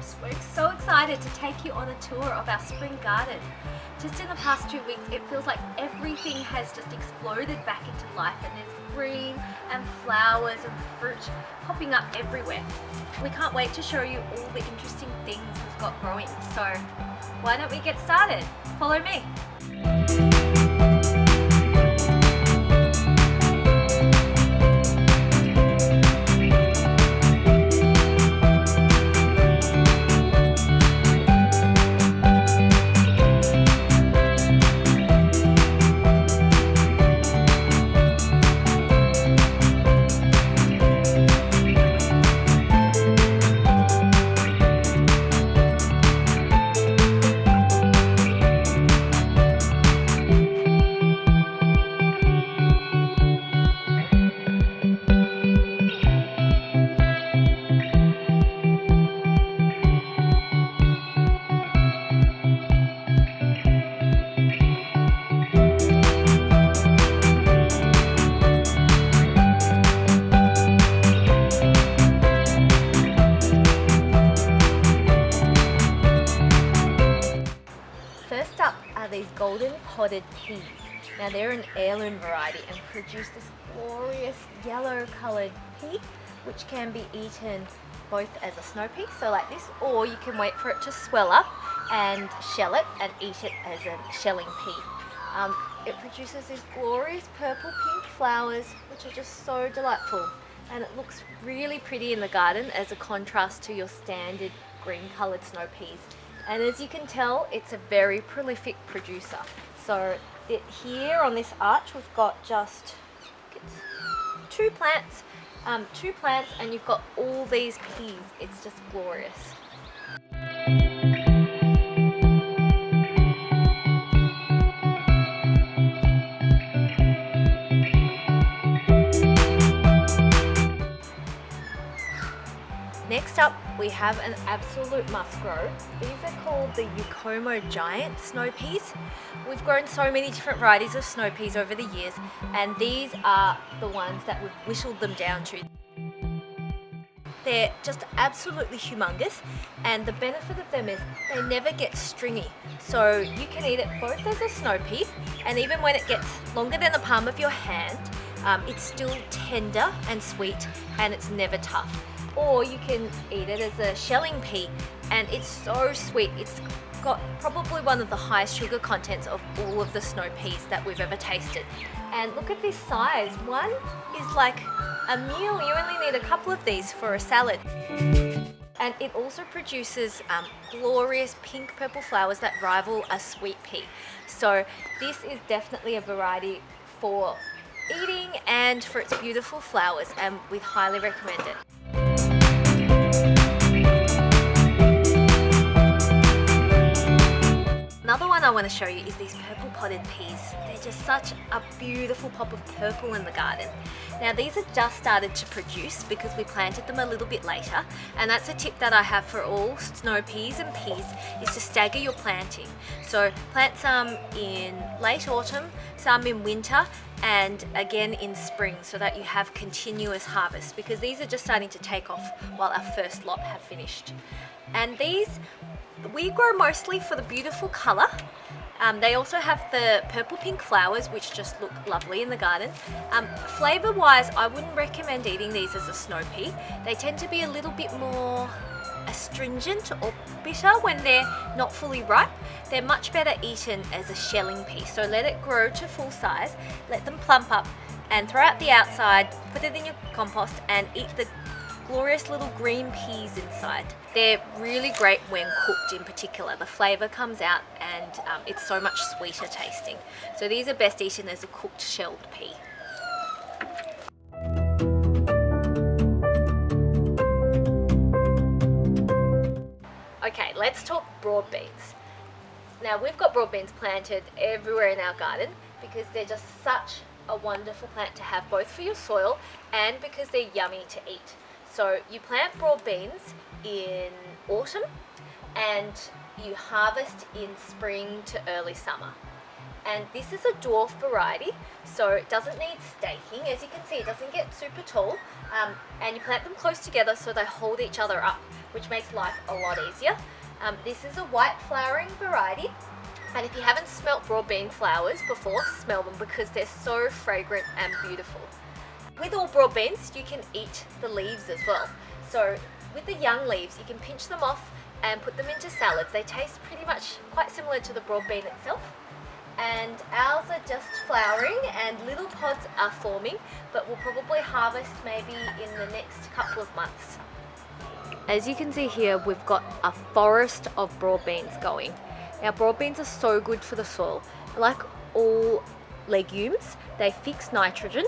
Foodforest. We're so excited to take you on a tour of our spring garden. Just in the past 2 weeks, it feels like everything has just exploded back into life, and there's green and flowers and fruit popping up everywhere. We can't wait to show you all the interesting things we've got growing. So why don't we get started? Follow me. First up are these golden podded peas. Now they're an heirloom variety and produce this glorious yellow coloured pea, which can be eaten both as a snow pea, so like this, or you can wait for it to swell up and shell it and eat it as a shelling pea. It produces these glorious purple pink flowers, which are just so delightful, and it looks really pretty in the garden as a contrast to your standard green coloured snow peas. And as you can tell, it's a very prolific producer. So here on this arch, we've got just two plants, and you've got all these peas. It's just glorious. Next up, we have an absolute must grow. These are called the Yukomo giant snow peas. We've grown so many different varieties of snow peas over the years, and these are the ones that we've whittled them down to. They're just absolutely humongous, and the benefit of them is they never get stringy. So you can eat it both as a snow pea, and even when it gets longer than the palm of your hand, it's still tender and sweet, and it's never tough. Or you can eat it as a shelling pea, and it's so sweet. It's got probably one of the highest sugar contents of all of the snow peas that we've ever tasted. And look at this size. One is like a meal. You only need a couple of these for a salad. And it also produces glorious pink purple flowers that rival a sweet pea. So this is definitely a variety for eating and for its beautiful flowers, and we highly recommend it. Another one I want to show you is these purple podded peas. They're just such a beautiful pop of purple in the garden. Now these are just started to produce because we planted them a little bit later, and that's a tip that I have for all snow peas and peas, is to stagger your planting. So plant some in late autumn, some in winter, and again in spring, so that you have continuous harvest, because these are just starting to take off while our first lot have finished. And these we grow mostly for the beautiful colour. They also have the purple pink flowers, which just look lovely in the garden. Flavour wise, I wouldn't recommend eating these as a snow pea. They tend to be a little bit more astringent or bitter when they're not fully ripe. They're much better eaten as a shelling pea. So let it grow to full size, let them plump up, and throw out the outside, put it in your compost, and eat the glorious little green peas inside. They're really great when cooked in particular. The flavour comes out, and it's so much sweeter tasting. So these are best eaten as a cooked shelled pea. Okay, let's talk broadbeans. Now we've got broadbeans planted everywhere in our garden because they're just such a wonderful plant to have, both for your soil and because they're yummy to eat. So you plant broadbeans in autumn and you harvest in spring to early summer. And this is a dwarf variety, so it doesn't need staking. As you can see, it doesn't get super tall, and you plant them close together so they hold each other up, which makes life a lot easier. This is a white flowering variety, and if you haven't smelt broadbean flowers before, smell them because they're so fragrant and beautiful. With all broadbeans, you can eat the leaves as well. So with the young leaves, you can pinch them off and put them into salads. They taste pretty much quite similar to the broadbean itself. And ours are just flowering and little pods are forming, but we'll probably harvest maybe in the next couple of months. As you can see here, we've got a forest of broadbeans going. Now broadbeans are so good for the soil. Like all legumes, they fix nitrogen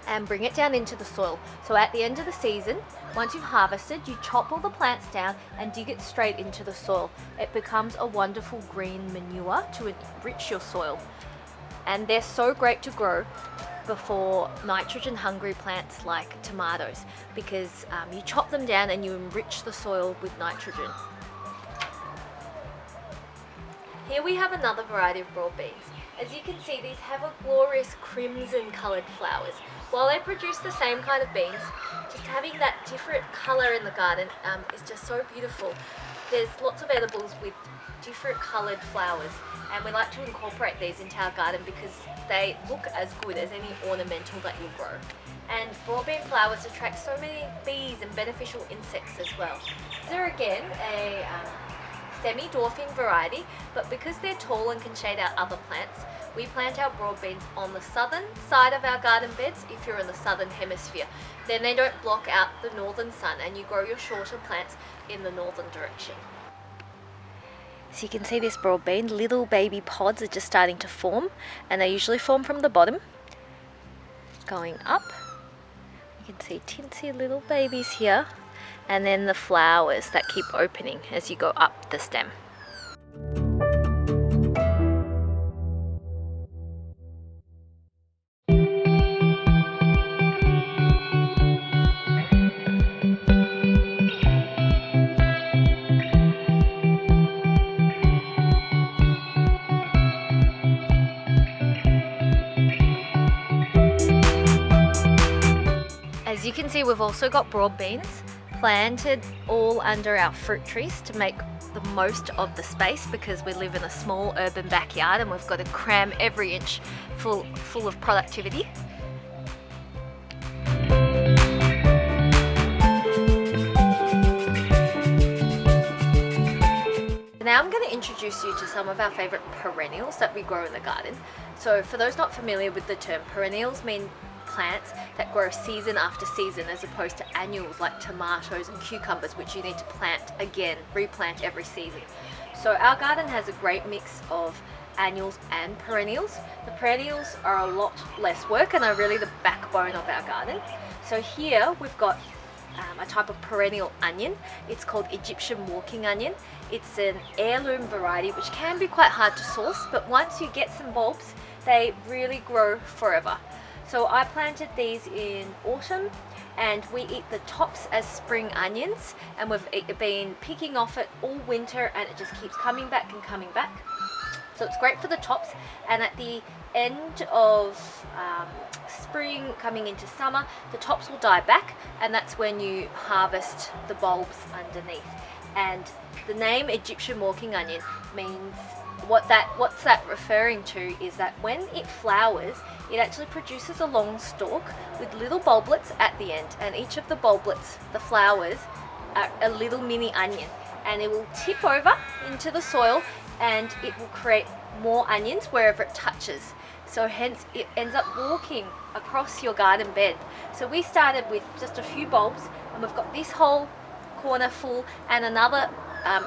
and bring it down into the soil. So at the end of the season, once you've harvested, you chop all the plants down and dig it straight into the soil. It becomes a wonderful green manure to enrich your soil. And they're so great to grow before nitrogen hungry plants like tomatoes, because you chop them down and you enrich the soil with nitrogen. Here we have another variety of broadbeans. As you can see, these have a glorious crimson coloured flowers. While they produce the same kind of beans, just having that different colour in the garden is just so beautiful. There's lots of edibles with different coloured flowers, and we like to incorporate these into our garden because they look as good as any ornamental that you grow. And broadbean flowers attract so many bees and beneficial insects as well. These are again a semi-dwarfing variety, but because they're tall and can shade out other plants, we plant our broadbeans on the southern side of our garden beds if you're in the southern hemisphere. Then they don't block out the northern sun and you grow your shorter plants in the northern direction. So you can see this broadbean, little baby pods are just starting to form, and they usually form from the bottom going up. You can see teensy little babies here, and then the flowers that keep opening as you go up the stem. As you can see, we've also got broadbeans planted all under our fruit trees to make the most of the space, because we live in a small urban backyard and we've got to cram every inch full of productivity. Now I'm going to introduce you to some of our favourite perennials that we grow in the garden. So for those not familiar with the term, perennials mean plants that grow season after season, as opposed to annuals like tomatoes and cucumbers, which you need to plant again, replant every season. So our garden has a great mix of annuals and perennials. The perennials are a lot less work and are really the backbone of our garden. So here we've got a type of perennial onion. It's called Egyptian walking onion. It's an heirloom variety which can be quite hard to source, but once you get some bulbs, they really grow forever. So I planted these in autumn, and we eat the tops as spring onions, and we've been picking off it all winter, and it just keeps coming back and coming back. So it's great for the tops, and at the end of spring coming into summer, the tops will die back, and that's when you harvest the bulbs underneath. And the name Egyptian walking onion means, what's that referring to is that when it flowers, it actually produces a long stalk with little bulblets at the end, and each of the bulblets, the flowers, are a little mini onion, and it will tip over into the soil and it will create more onions wherever it touches. So hence it ends up walking across your garden bed. So we started with just a few bulbs, and we've got this whole corner full and another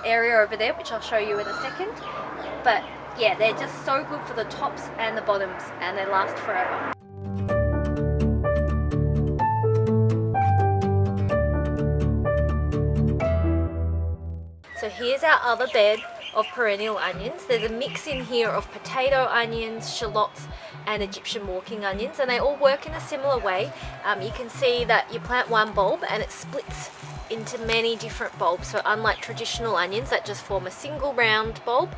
area over there, which I'll show you in a second. But yeah, they're just so good for the tops and the bottoms, and they last forever. So here's our other bed of perennial onions. There's a mix in here of potato onions, shallots, and Egyptian walking onions, and they all work in a similar way. You can see that you plant one bulb and it splits into many different bulbs. So unlike traditional onions that just form a single round bulb,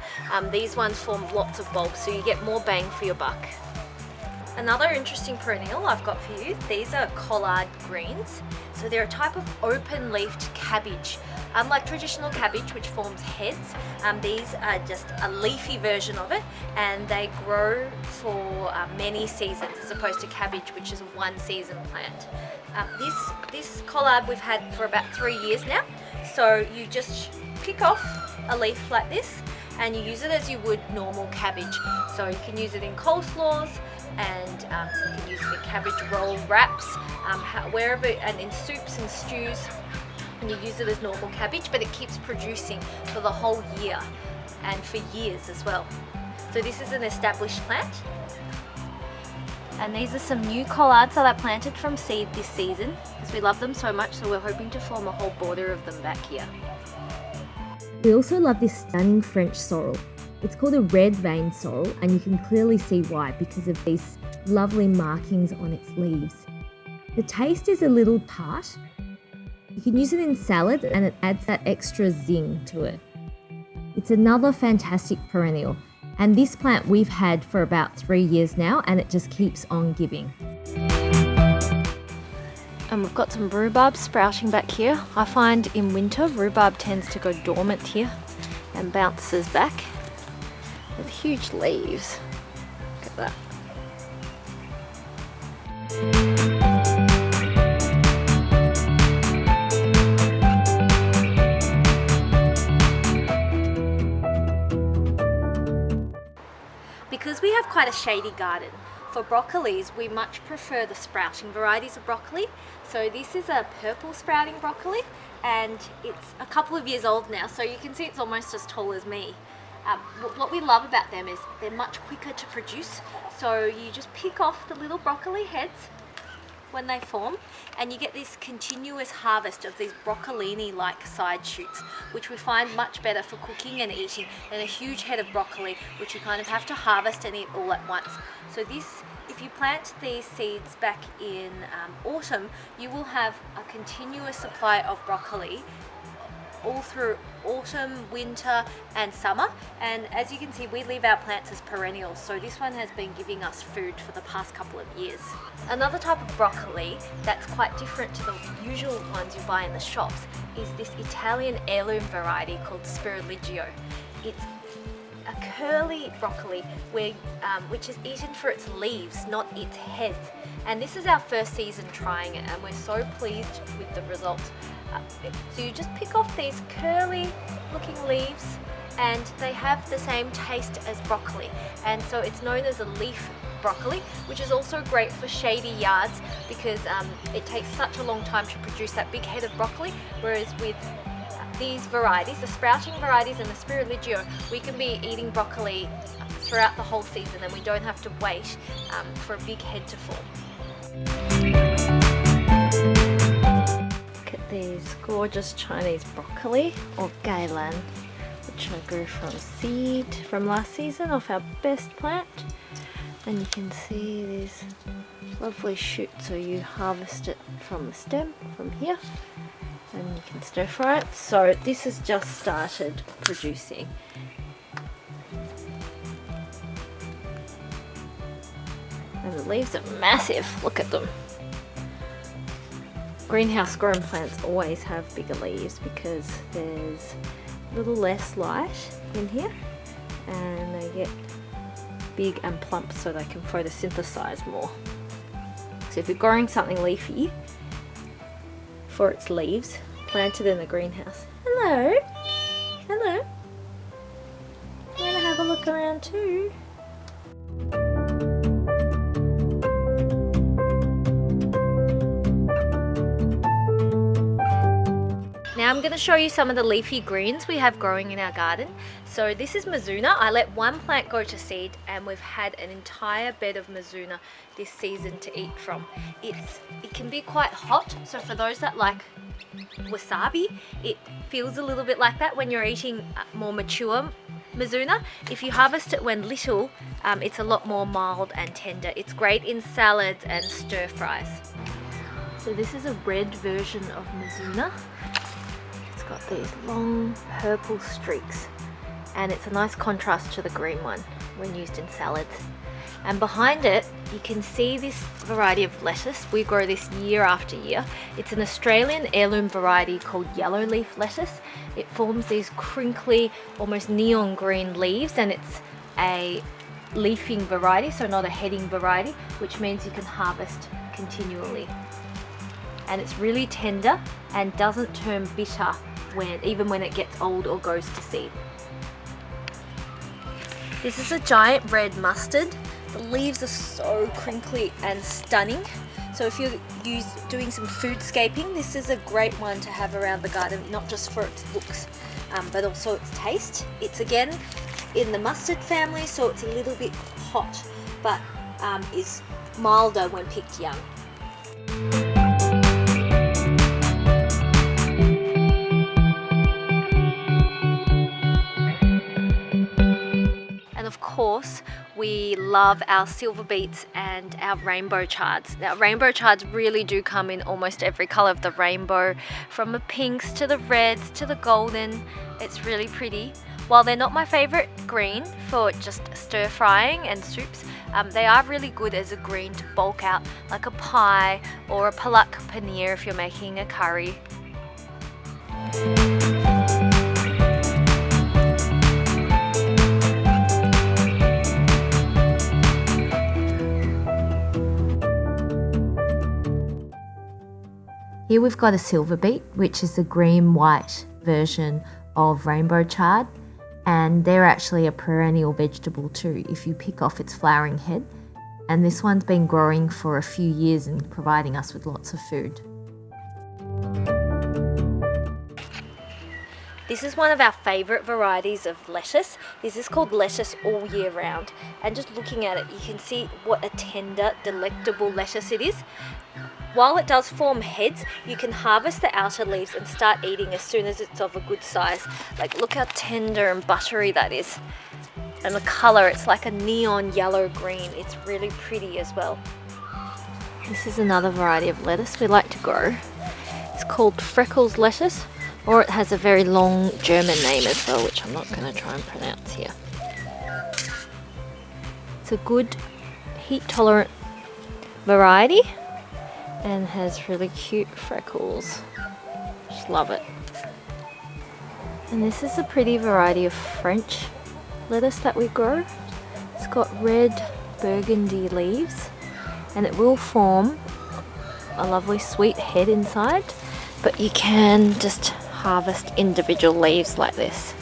these ones form lots of bulbs, so you get more bang for your buck. Another interesting perennial I've got for you, these are collard greens. So they're a type of open-leafed cabbage. Unlike traditional cabbage, which forms heads, these are just a leafy version of it, and they grow for many seasons as opposed to cabbage, which is a one season plant. This collard we've had for about 3 years now. So you just pick off a leaf like this and you use it as you would normal cabbage. So you can use it in coleslaws, and you can use it in cabbage roll wraps, wherever, and in soups and stews. And you use it as normal cabbage, but it keeps producing for the whole year and for years as well. So this is an established plant. And these are some new collards that I planted from seed this season because we love them so much, so we're hoping to form a whole border of them back here. We also love this stunning French sorrel. It's called a red vein sorrel, and you can clearly see why because of these lovely markings on its leaves. The taste is a little tart. You can use it in salad and it adds that extra zing to it. It's another fantastic perennial, and this plant we've had for about 3 years now, and it just keeps on giving. And we've got some rhubarb sprouting back here. I find in winter rhubarb tends to go dormant here and bounces back with huge leaves. Look at that. Because we have quite a shady garden, for broccolis we much prefer the sprouting varieties of broccoli. So this is a purple sprouting broccoli, and it's a couple of years old now, so you can see it's almost as tall as me. What we love about them is they're much quicker to produce. So you just pick off the little broccoli heads when they form, and you get this continuous harvest of these broccolini-like side shoots, which we find much better for cooking and eating than a huge head of broccoli, which you kind of have to harvest and eat all at once. So this, if you plant these seeds back in autumn, you will have a continuous supply of broccoli all through autumn, winter and summer. And as you can see, we leave our plants as perennials, so this one has been giving us food for the past couple of years. Another type of broccoli that's quite different to the usual ones you buy in the shops is this Italian heirloom variety called Spigariello. It's a curly broccoli which is eaten for its leaves, not its heads. And this is our first season trying it, and we're so pleased with the results. So you just pick off these curly looking leaves, and they have the same taste as broccoli, and so it's known as a leaf broccoli, which is also great for shady yards because it takes such a long time to produce that big head of broccoli, whereas with these varieties, the sprouting varieties and the Spigariello, we can be eating broccoli throughout the whole season and we don't have to wait for a big head to form. Look at these gorgeous Chinese broccoli, or gailan, which I grew from seed from last season off our best plant. And you can see these lovely shoots, so you harvest it from the stem from here and you can stir fry it. So this has just started producing. And the leaves are massive, look at them. Greenhouse grown plants always have bigger leaves because there's a little less light in here and they get big and plump so they can photosynthesize more. So if you're growing something leafy for its leaves, plant it in the greenhouse. Hello! Hello! You want to have a look around too? Now I'm going to show you some of the leafy greens we have growing in our garden. So this is Mizuna. I let one plant go to seed and we've had an entire bed of Mizuna this season to eat from. It can be quite hot, so for those that like wasabi, it feels a little bit like that when you're eating more mature Mizuna. If you harvest it when little, it's a lot more mild and tender. It's great in salads and stir fries. So this is a red version of Mizuna. Got these long purple streaks and it's a nice contrast to the green one when used in salads. And behind it, you can see this variety of lettuce. We grow this year after year. It's an Australian heirloom variety called yellow leaf lettuce. It forms these crinkly, almost neon green leaves, and it's a leafing variety, so not a heading variety, which means you can harvest continually. And it's really tender and doesn't turn bitter even when it gets old or goes to seed. This is a giant red mustard. The leaves are so crinkly and stunning. So if you're doing some foodscaping, this is a great one to have around the garden, not just for its looks, but also its taste. It's again in the mustard family, so it's a little bit hot, but is milder when picked young. And of course, we love our silver beets and our rainbow chards. Now, rainbow chards really do come in almost every color of the rainbow, from the pinks to the reds to the golden. It's really pretty. While they're not my favorite green for just stir frying and soups, they are really good as a green to bulk out like a pie or a palak paneer if you're making a curry. Here we've got a silver beet, which is the green-white version of rainbow chard, and they're actually a perennial vegetable too if you pick off its flowering head, and this one's been growing for a few years and providing us with lots of food. This is one of our favourite varieties of lettuce. This is called lettuce all year round, and just looking at it you can see what a tender, delectable lettuce it is. While it does form heads, you can harvest the outer leaves and start eating as soon as it's of a good size. Like, look how tender and buttery that is. And the colour, it's like a neon yellow green. It's really pretty as well. This is another variety of lettuce we like to grow. It's called Freckles lettuce, or it has a very long German name as well, which I'm not going to try and pronounce here. It's a good heat tolerant variety and has really cute freckles. Just love it. And this is a pretty variety of French lettuce that we grow. It's got red burgundy leaves, and it will form a lovely sweet head inside, but you can just harvest individual leaves like this.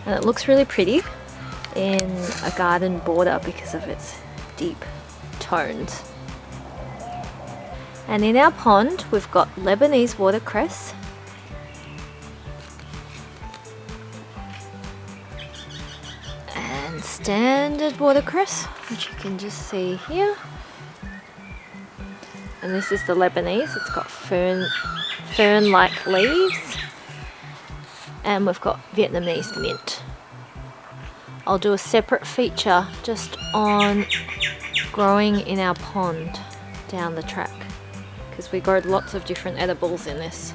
And it looks really pretty in a garden border because of its deep tones. And in our pond we've got Lebanese watercress, and standard watercress, which you can just see here. And this is the Lebanese. It's got fern-like leaves, and we've got Vietnamese mint. I'll do a separate feature just on growing in our pond down the track, because we grow lots of different edibles in this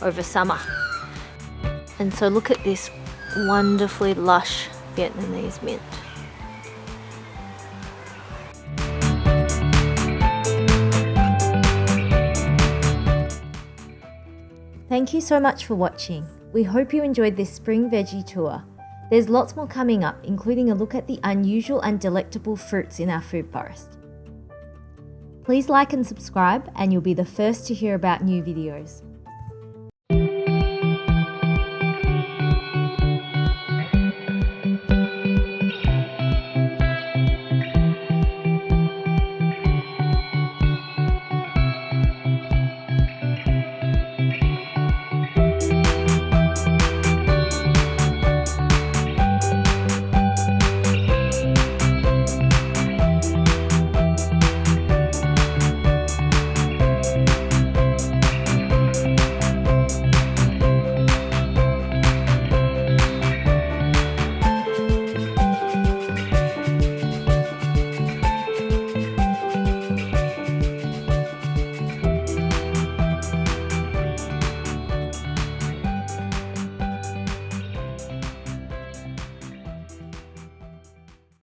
over summer. And so look at this wonderfully lush Vietnamese mint. Thank you so much for watching. We hope you enjoyed this spring veggie tour. There's lots more coming up, including a look at the unusual and delectable fruits in our food forest. Please like and subscribe, and you'll be the first to hear about new videos.